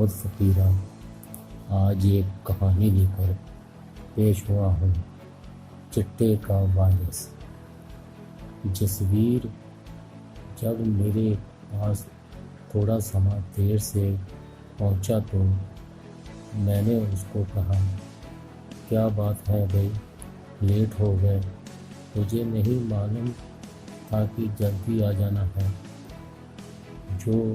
और फ़कीरा, आज एक कहानी लेकर पेश हुआ हूँ। चिट्टे का वारिस। जसवीर जब मेरे पास थोड़ा समय देर से पहुँचा तो मैंने उसको कहा, क्या बात है भाई, लेट हो गए? मुझे नहीं मालूम था कि जल्दी आ जाना है। जो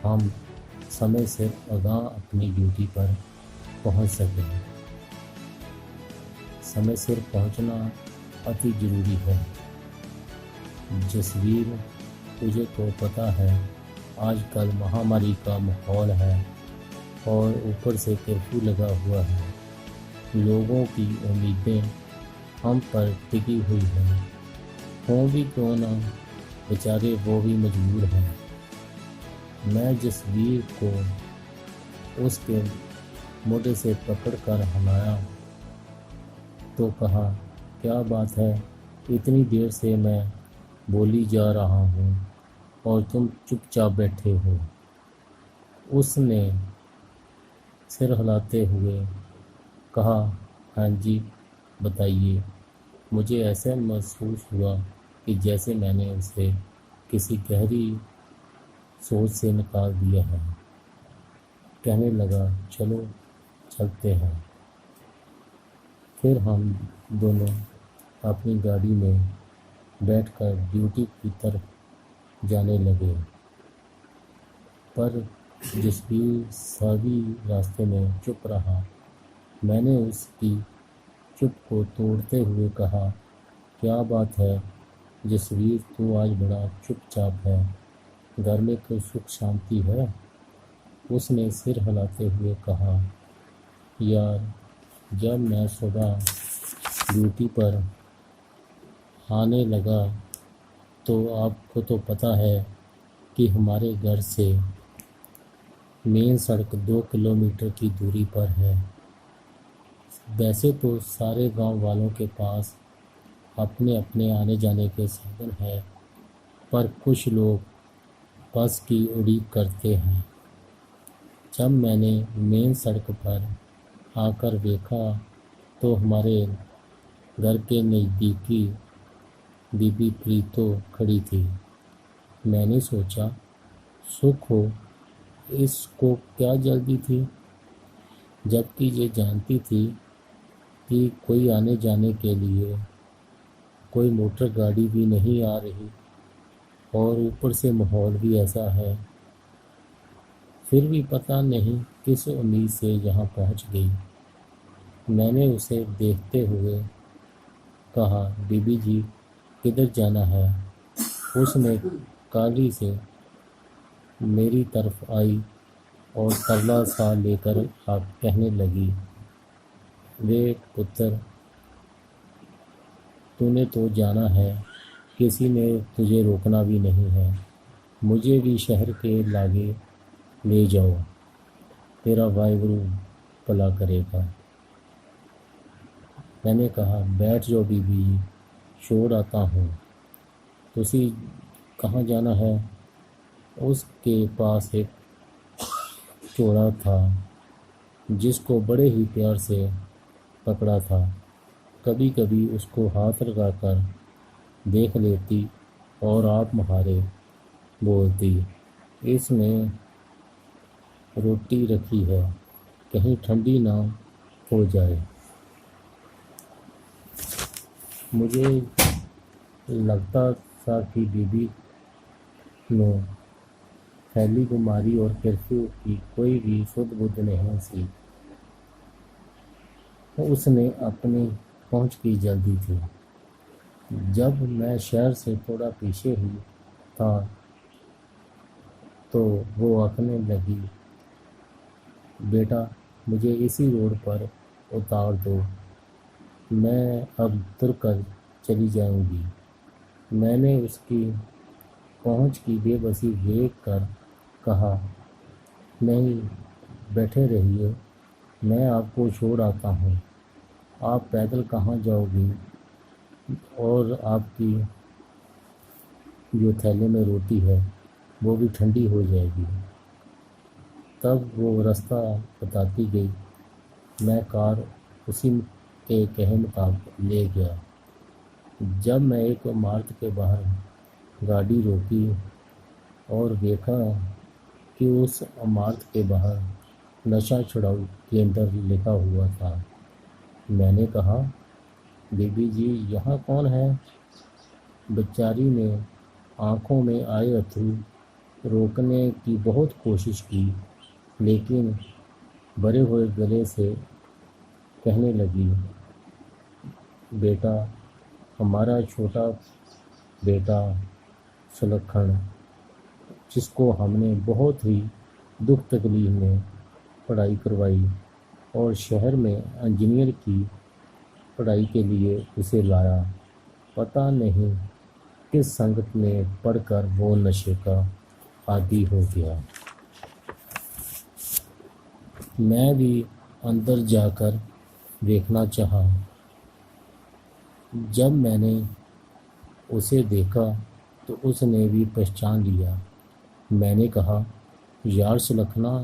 हम समय से आगाह अपनी ड्यूटी पर पहुंच सकें। समय सिर पहुंचना अति ज़रूरी है। जसवीर, तुझे तो पता है आजकल महामारी का माहौल है और ऊपर से कर्फ्यू लगा हुआ है। लोगों की उम्मीदें हम पर टिकी हुई हैं। हों भी क्यों ना, बेचारे वो भी मजबूर हैं। मैं जसवीर को उसके मोटे से पकड़ कर हलाया तो कहा, क्या बात है, इतनी देर से मैं बोली जा रहा हूँ और तुम चुपचाप बैठे हो। उसने सिर हिलाते हुए कहा, हाँ जी बताइए। मुझे ऐसा महसूस हुआ कि जैसे मैंने उसे किसी गहरी सोच से निकाल दिया है। कहने लगा, चलो चलते हैं। फिर हम दोनों अपनी गाड़ी में बैठकर ड्यूटी की तरफ जाने लगे। पर जसवीर सभी रास्ते में चुप रहा। मैंने उसकी चुप को तोड़ते हुए कहा, क्या बात है जसवीर, तू आज बड़ा चुपचाप है, घर में कोई सुख शांति है? उसने सिर हिलाते हुए कहा, यार, जब मैं सुबह ड्यूटी पर आने लगा तो आपको तो पता है कि हमारे घर से मेन सड़क 2 किलोमीटर की दूरी पर है। वैसे तो सारे गांव वालों के पास अपने अपने आने जाने के साधन हैं, पर कुछ लोग बस की उड़ीक करते हैं। जब मैंने मेन सड़क पर आकर देखा तो हमारे घर के नज़दीकी बीबी प्रीतो खड़ी थी। मैंने सोचा, सुख हो, इसको क्या जल्दी थी, जबकि ये जानती थी कि कोई आने जाने के लिए कोई मोटर गाड़ी भी नहीं आ रही और ऊपर से माहौल भी ऐसा है। फिर भी पता नहीं किस उम्मीद से यहाँ पहुँच गई। मैंने उसे देखते हुए कहा, बीबी जी किधर जाना है? उसने काली से मेरी तरफ आई और तरला सा लेकर आप कहने लगी, वे पुत्र, तूने तो जाना है, किसी ने तुझे रोकना भी नहीं है। मुझे भी शहर के लागे ले जाओ, तेरा वाहिगुरु भला करेगा। मैंने कहा, बैठ जाओ बीबी, छोड़ आता हूँ। तुसी कहाँ जाना है? उसके पास एक चोड़ा था जिसको बड़े ही प्यार से पकड़ा था। कभी कभी उसको हाथ लगाकर देख लेती और आप मुहारे बोलती, इसमें रोटी रखी है, कहीं ठंडी ना हो जाए। मुझे लगता था कि बीबी ने फैली बीमारी और कर्फ्यू की कोई भी सुध बुध नहीं सी। उसने अपनी पहुंच की जल्दी थी। जब मैं शहर से थोड़ा पीछे ही था तो वो आंकने लगी, बेटा मुझे इसी रोड पर उतार दो, मैं अब तुरकर चली जाऊंगी। मैंने उसकी पहुंच की बेबसी देख कर कहा, नहीं, बैठे रहिए, मैं आपको छोड़ आता हूँ। आप पैदल कहाँ जाओगी? और आपकी जो थैले में रोटी है वो भी ठंडी हो जाएगी। तब वो रास्ता बताती गई। मैं कार उसी के कहे मुताबिक ले गया। जब मैं एक इमारत के बाहर गाड़ी रोकी और देखा कि उस इमारत के बाहर नशा छुड़ाऊ केंद्र लिखा हुआ था, मैंने कहा, बीबी जी, यहाँ कौन है? बेचारी ने आंखों में आए अथरू रोकने की बहुत कोशिश की, लेकिन भरे हुए गले से कहने लगी, बेटा, हमारा छोटा बेटा सुलक्षण, जिसको हमने बहुत ही दुख तकलीफ में पढ़ाई करवाई और शहर में इंजीनियर की पढ़ाई के लिए उसे लाया, पता नहीं किस संगत में पढ़कर वो नशे का आदी हो गया। मैं भी अंदर जाकर देखना चाहा। जब मैंने उसे देखा तो उसने भी पहचान लिया। मैंने कहा, यार सुलक्षणा,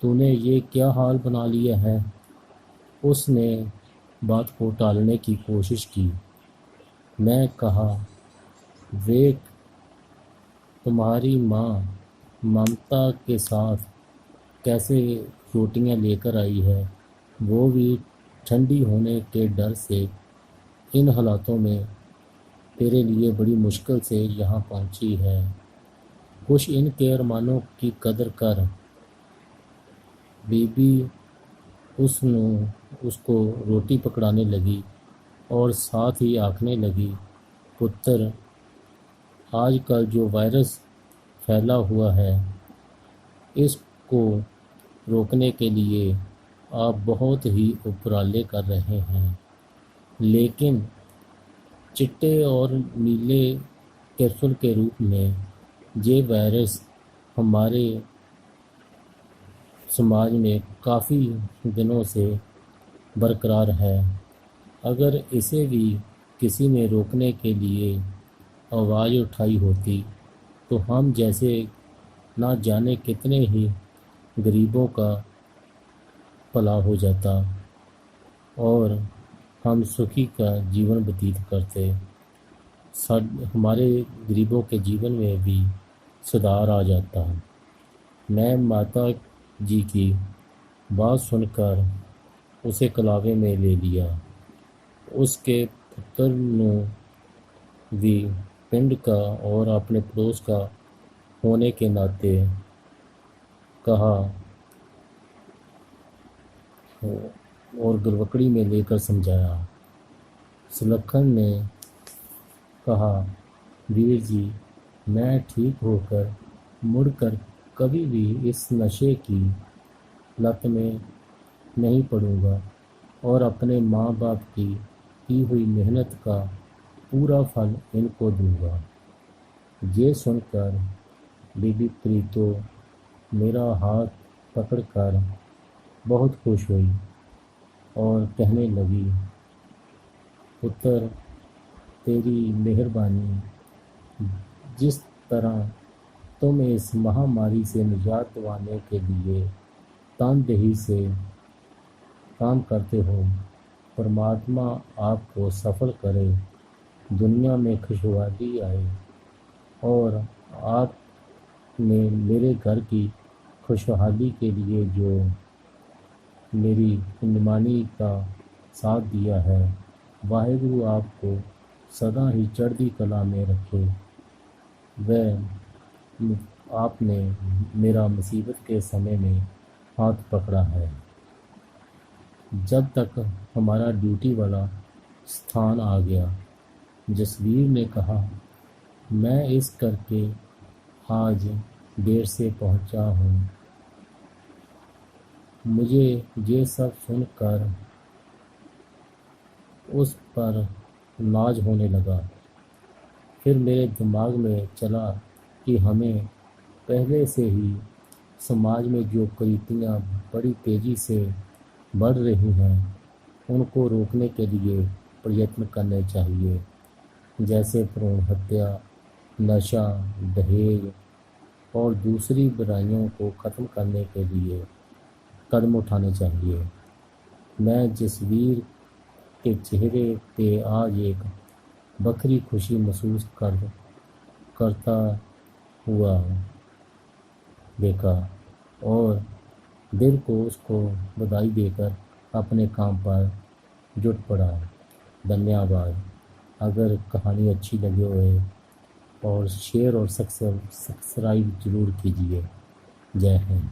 तूने ये क्या हाल बना लिया है? उसने बात को टालने की कोशिश की। मैं कहा, वे तुम्हारी माँ ममता के साथ कैसे रोटियां लेकर आई है, वो भी ठंडी होने के डर से इन हालातों में तेरे लिए बड़ी मुश्किल से यहाँ पहुँची है। कुछ इनके अरमानों की कदर कर। बीबी उसको रोटी पकड़ाने लगी और साथ ही आंकने लगी, पुत्र, आजकल जो वायरस फैला हुआ है, इसको रोकने के लिए आप बहुत ही उपराले कर रहे हैं, लेकिन चिट्टे और नीले कैप्सूल के रूप में ये वायरस हमारे समाज में काफ़ी दिनों से बरकरार है। अगर इसे भी किसी ने रोकने के लिए आवाज़ उठाई होती तो हम जैसे ना जाने कितने ही गरीबों का भला हो जाता और हम सुखी का जीवन व्यतीत करते। हमारे गरीबों के जीवन में भी सुधार आ जाता। मैं माता जी की बात सुनकर उसे कलावे में ले लिया। उसके पुत्र ने भी पिंड का और अपने पड़ोस का होने के नाते कहा और गलवकड़ी में लेकर समझाया। सुलक्षण ने कहा, वीर जी, मैं ठीक होकर मुड़कर कभी भी इस नशे की लत में नहीं पड़ूंगा और अपने माँ बाप की हुई मेहनत का पूरा फल इनको दूंगा। ये सुनकर बीबी प्रीतो मेरा हाथ पकड़कर बहुत खुश हुई और कहने लगी, पुत्र, तेरी मेहरबानी, जिस तरह तुम इस महामारी से निजात दिलाने के लिए तनदेही से काम करते हो, परमात्मा आपको सफल करे, दुनिया में खुशहाली आए और आपने मेरे घर की खुशहाली के लिए जो मेरी कुंडमानी का साथ दिया है, वाहिगुरु आपको सदा ही चढ़ती कला में रखे। वह आपने मेरा मुसीबत के समय में हाथ पकड़ा है। जब तक हमारा ड्यूटी वाला स्थान आ गया, जसवीर ने कहा, मैं इस करके आज देर से पहुंचा हूँ। मुझे ये सब सुनकर उस पर नाज होने लगा। फिर मेरे दिमाग में चला कि हमें पहले से ही समाज में जो कुरीतियाँ बड़ी तेज़ी से बढ़ रही हैं, उनको रोकने के लिए प्रयत्न करने चाहिए, जैसे भ्रूण हत्या, नशा, दहेज, और दूसरी बुराइयों को ख़त्म करने के लिए कदम उठाने चाहिए। मैं जसवीर के चेहरे पे आज एक बखरी खुशी महसूस करता हुआ देखा और दिल को उसको बधाई देकर अपने काम पर जुट पड़ा। धन्यवाद। अगर कहानी अच्छी लगी हो और शेयर और सब्सक्राइब ज़रूर कीजिए। जय हिंद।